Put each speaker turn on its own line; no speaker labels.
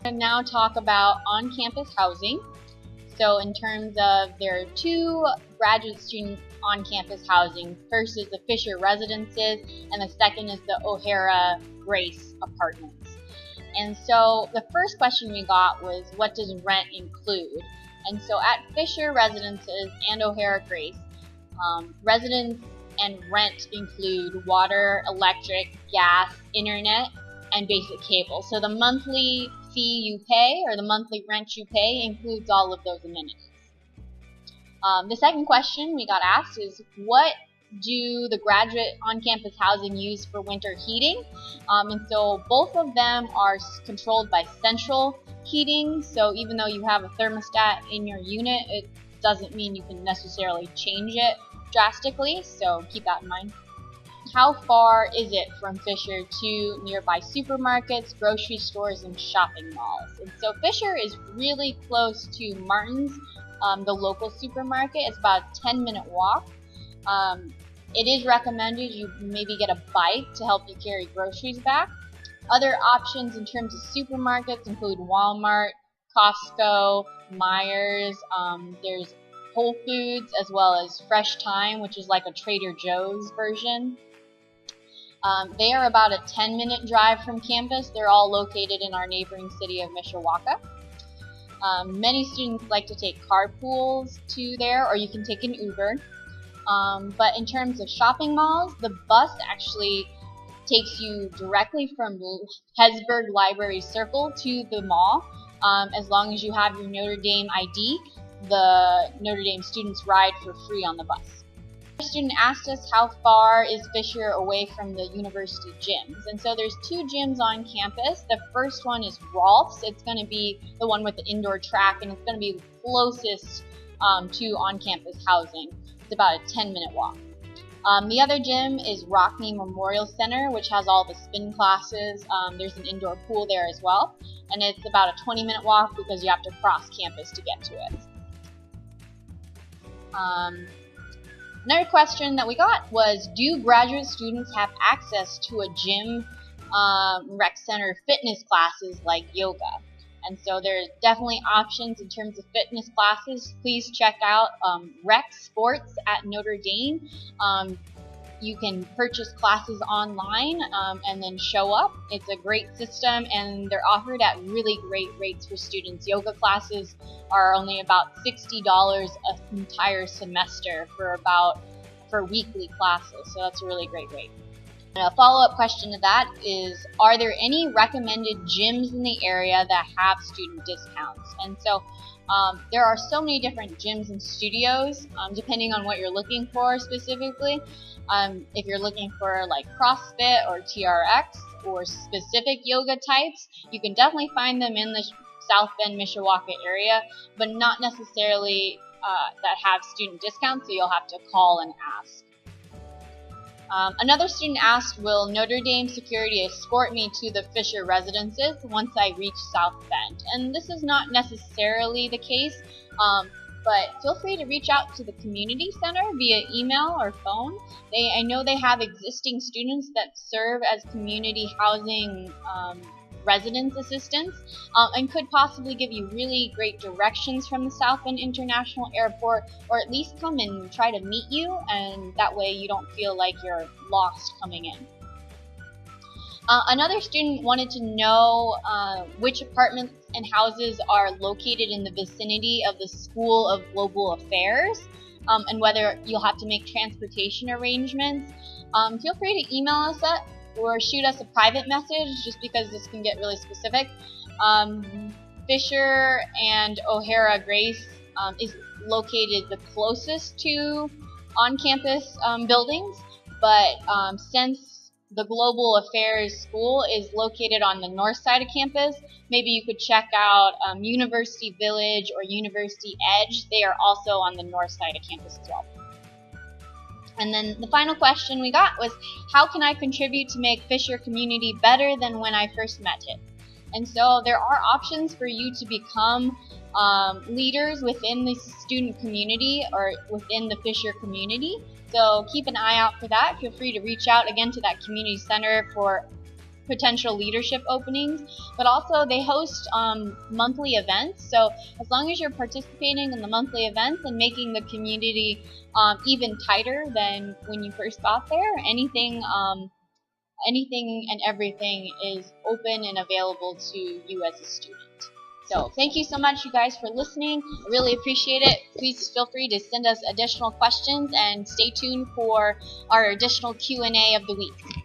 And now talk about on-campus housing. So in terms of, there are two graduate student on-campus housing. First is the Fisher Residences, and the second is the O'Hara Grace Apartments. And so the first question we got was, what does rent include? And so at Fisher Residences and O'Hara Grace, residence and rent include water, electric, gas, internet, and basic cable. So the monthly fee you pay, or the monthly rent you pay, includes all of those amenities. The second question we got asked is, what do the graduate on-campus housing use for winter heating? And so both of them are controlled by central heating. So even though you have a thermostat in your unit, it doesn't mean you can necessarily change it drastically. So keep that in mind. How far is it from Fisher to nearby supermarkets, grocery stores, and shopping malls? And so Fisher is really close to Martin's, the local supermarket. It's about a 10-minute walk. It is recommended you maybe get a bike to help you carry groceries back. Other options in terms of supermarkets include Walmart, Costco, Myers. There's Whole Foods, as well as Fresh Time, which is like a Trader Joe's version. They are about a 10-minute drive from campus. They're all located in our neighboring city of Mishawaka. Many students like to take carpools to there, or you can take an Uber. But in terms of shopping malls, the bus actually takes you directly from Hesburgh Library Circle to the mall. As long as you have your Notre Dame ID, the Notre Dame students ride for free on the bus. A student asked us, how far is Fisher away from the university gyms? And so there's two gyms on campus. The first one is Rolf's. It's going to be the one with the indoor track, and it's going to be the closest to on-campus housing. It's about a 10-minute walk. The other gym is Rockney Memorial Center, which has all the spin classes. There's an indoor pool there as well, and it's about a 20-minute walk because you have to cross campus to get to it. Another question that we got was, do graduate students have access to a gym, rec center fitness classes like yoga? And so there's definitely options in terms of fitness classes. Please check out Rec Sports at Notre Dame. You can purchase classes online and then show up. It's a great system, and they're offered at really great rates for students. Yoga classes are only about $60 an entire semester for weekly classes, so that's a really great rate. And a follow-up question to that is, are there any recommended gyms in the area that have student discounts? And so there are so many different gyms and studios, depending on what you're looking for specifically. If you're looking for like CrossFit or TRX or specific yoga types, you can definitely find them in the South Bend, Mishawaka area, but not necessarily that have student discounts, so you'll have to call and ask. Another student asked, will Notre Dame security escort me to the Fisher Residences once I reach South Bend? And this is not necessarily the case, but feel free to reach out to the community center via email or phone. I know they have existing students that serve as community housing residence assistants, and could possibly give you really great directions from the South Bend International Airport, or at least come and try to meet you, and that way you don't feel like you're lost coming in. Another student wanted to know which apartments and houses are located in the vicinity of the School of Global Affairs, and whether you'll have to make transportation arrangements. Feel free to email us or shoot us a private message, just because this can get really specific. Fisher and O'Hara Grace is located the closest to on-campus buildings, but since the Global Affairs School is located on the north side of campus, maybe you could check out University Village or University Edge. They are also on the north side of campus as well. And then the final question we got was, how can I contribute to make Fisher community better than when I first met it? And so there are options for you to become leaders within the student community or within the Fisher community. So keep an eye out for that. Feel free to reach out again to that community center for potential leadership openings, but also they host monthly events. So as long as you're participating in the monthly events and making the community even tighter than when you first got there, anything and everything is open and available to you as a student. So thank you so much, you guys, for listening. I really appreciate it. Please feel free to send us additional questions and stay tuned for our additional Q&A of the week.